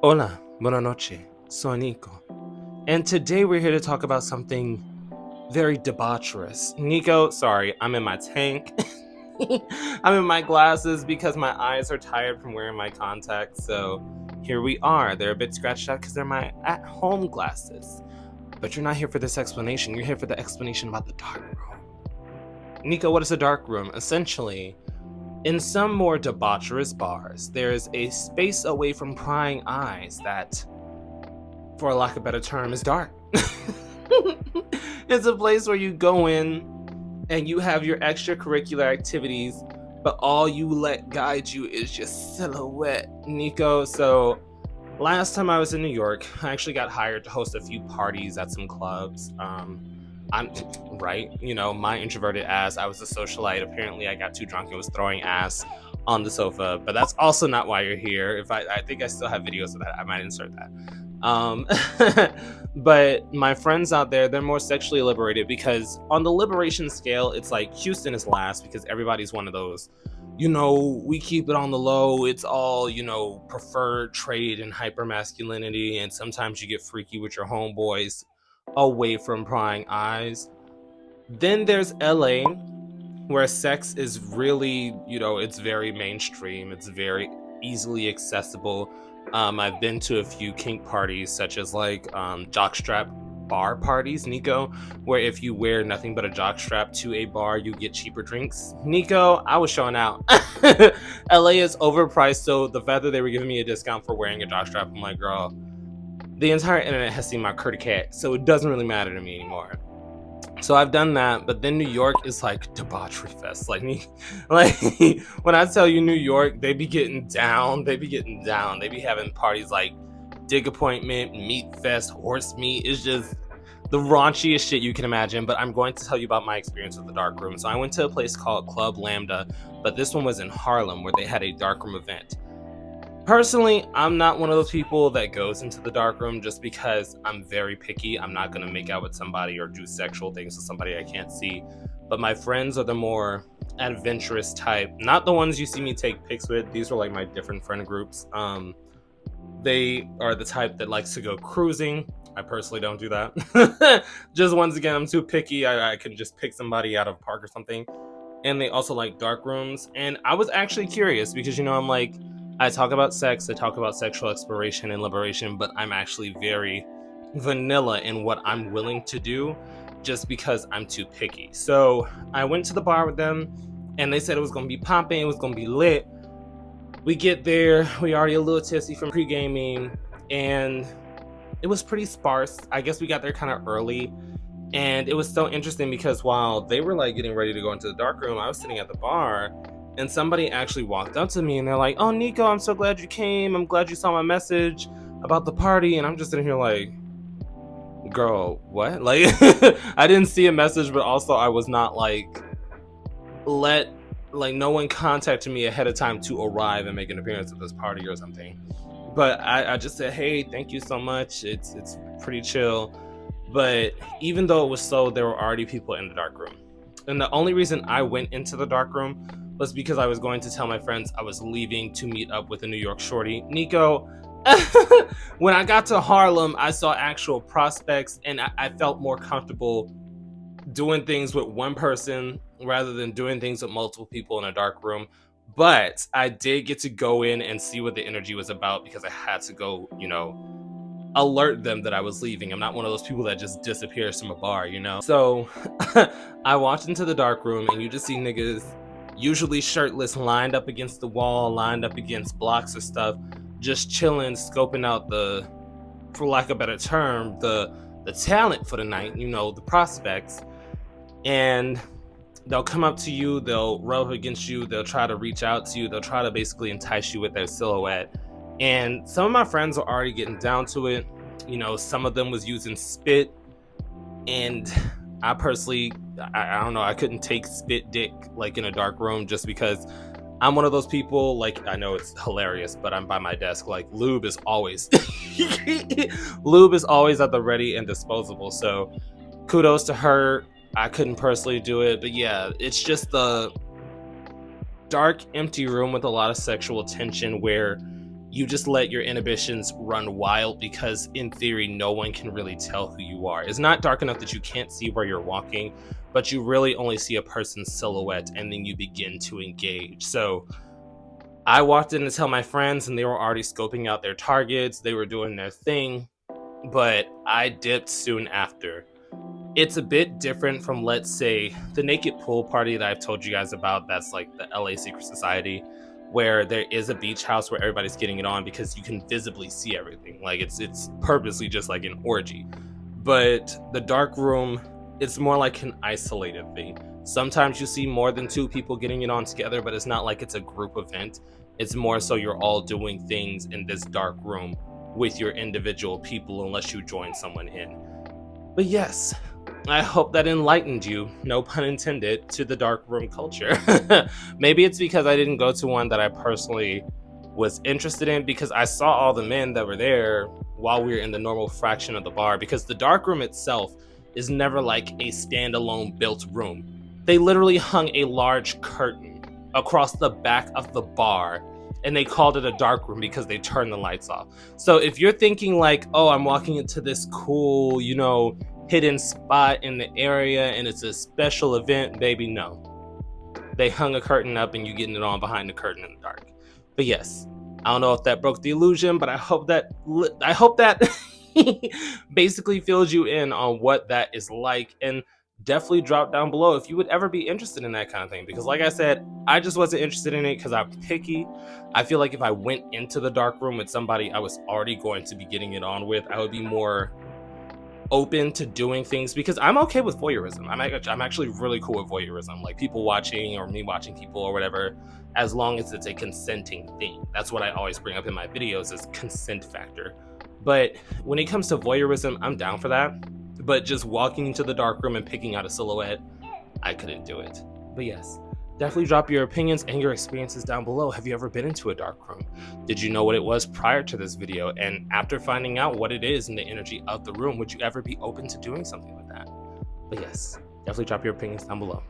Hola, buenas noches. Soy Nico. And today we're here to talk about something very debaucherous. Nico, sorry, I'm in my tank. I'm in my glasses because my eyes are tired from wearing my contacts. So here we are. They're a bit scratched out because they're my at home glasses. But you're not here for this explanation. You're here for the explanation about the dark room. Nico, what is a dark room? Essentially, in some more debaucherous bars, there's a space away from prying eyes that, for lack of a better term, is dark. It's a place where you go in and you have your extracurricular activities, but all you let guide you is just silhouette, Nico. So last time I was in New York, I actually got hired to host a few parties at some clubs. I'm right, my introverted ass. I was a socialite. Apparently, I got too drunk and was throwing ass on the sofa. But that's also not why you're here. If I think I still have videos of that, I might insert that. Um, but my friends out there, they're more sexually liberated because on the liberation scale, it's like Houston is last because everybody's one of those. We keep it on the low. It's all, preferred trade and hyper masculinity. And sometimes you get freaky with your homeboys away from prying eyes. Then there's LA, where sex is really, it's very mainstream. It's very easily accessible. I've been to a few kink parties, such as like jockstrap bar parties, Nico, where if you wear nothing but a jockstrap to a bar, you get cheaper drinks. Nico, I was showing out. LA is overpriced, so the fact that they were giving me a discount for wearing a jockstrap, I'm like, girl, the entire internet has seen my Curdy cat, so it doesn't really matter to me anymore. So I've done that, but then New York is like debauchery fest. Like me, like when I tell you New York, they be getting down. They be getting down. They be having parties like Dig Appointment, Meat Fest, Horse Meat. It's just the raunchiest shit you can imagine. But I'm going to tell you about my experience with the dark room. So I went to a place called Club Lambda, but this one was in Harlem where they had a dark room event. Personally, I'm not one of those people that goes into the dark room just because I'm very picky. I'm not going to make out with somebody or do sexual things with somebody I can't see. But my friends are the more adventurous type, not the ones you see me take pics with. These are like my different friend groups. They are the type that likes to go cruising. I personally don't do that. Just once again, I'm too picky. I can just pick somebody out of a park or something. And they also like dark rooms. And I was actually curious because, I'm like, I talk about sex, I talk about sexual exploration and liberation, but I'm actually very vanilla in what I'm willing to do just because I'm too picky. So I went to the bar with them and they said it was going to be popping, it was going to be lit. We get there, we already a little tipsy from pre-gaming, and it was pretty sparse. I guess we got there kind of early. And it was so interesting because while they were like getting ready to go into the dark room, I was sitting at the bar and somebody actually walked up to me and they're like, "Oh, Nico, I'm so glad you came. I'm glad you saw my message about the party." And I'm just sitting here like, girl, what? Like, I didn't see a message, but also I was not let, no one contacted me ahead of time to arrive and make an appearance at this party or something. But I just said, "Hey, thank you so much. It's pretty chill." But even though it was so, there were already people in the dark room. And the only reason I went into the dark room was because I was going to tell my friends I was leaving to meet up with a New York shorty. Nico, when I got to Harlem, I saw actual prospects and I felt more comfortable doing things with one person rather than doing things with multiple people in a dark room. But I did get to go in and see what the energy was about because I had to go, alert them that I was leaving. I'm not one of those people that just disappears from a bar. So I walked into the dark room and you just see niggas, usually shirtless, lined up against the wall, lined up against blocks of stuff, just chilling, scoping out for lack of a better term, the talent for the night, the prospects. And they'll come up to you, they'll rub against you, they'll try to reach out to you, they'll try to basically entice you with their silhouette. And some of my friends were already getting down to it. Some of them was using spit. And I personally, I don't know, I couldn't take spit dick like in a dark room just because I'm one of those people, like, I know it's hilarious, but I'm by my desk. Like, lube is always at the ready and disposable. So kudos to her. I couldn't personally do it. But yeah, it's just the dark, empty room with a lot of sexual tension where you just let your inhibitions run wild because in theory no one can really tell who you are. It's not dark enough that you can't see where you're walking, but you really only see a person's silhouette and then you begin to engage. So I walked in to tell my friends and they were already scoping out their targets, they were doing their thing, but I dipped soon after. It's a bit different from, let's say, the naked pool party that I've told you guys about. That's like the LA Secret Society, where there is a beach house where everybody's getting it on because you can visibly see everything. Like it's purposely just like an orgy. But the dark room, it's more like an isolated thing. Sometimes you see more than 2 people getting it on together, but it's not like it's a group event. It's more so you're all doing things in this dark room with your individual people unless you join someone in. But yes, I hope that enlightened you, no pun intended, to the dark room culture. Maybe it's because I didn't go to one that I personally was interested in, because I saw all the men that were there while we were in the normal fraction of the bar, because the dark room itself is never like a standalone built room. They literally hung a large curtain across the back of the bar and they called it a dark room because they turned the lights off. So if you're thinking like, oh, I'm walking into this cool, hidden spot in the area and it's a special event, baby, no. They hung a curtain up and you getting it on behind the curtain in the dark. But yes, I don't know if that broke the illusion, but I hope that basically fills you in on what that is like. And definitely drop down below if you would ever be interested in that kind of thing, because like I said, I just wasn't interested in it because I'm picky. I feel like if I went into the dark room with somebody I was already going to be getting it on with, I would be more open to doing things, because I'm okay with voyeurism. I'm actually really cool with voyeurism, like people watching or me watching people or whatever, as long as it's a consenting thing. That's what I always bring up in my videos, is consent factor. But when it comes to voyeurism, I'm down for that. But just walking into the dark room and picking out a silhouette, I couldn't do it. But yes, definitely drop your opinions and your experiences down below. Have you ever been into a dark room? Did you know what it was prior to this video? And after finding out what it is and the energy of the room, would you ever be open to doing something like that? But yes, definitely drop your opinions down below.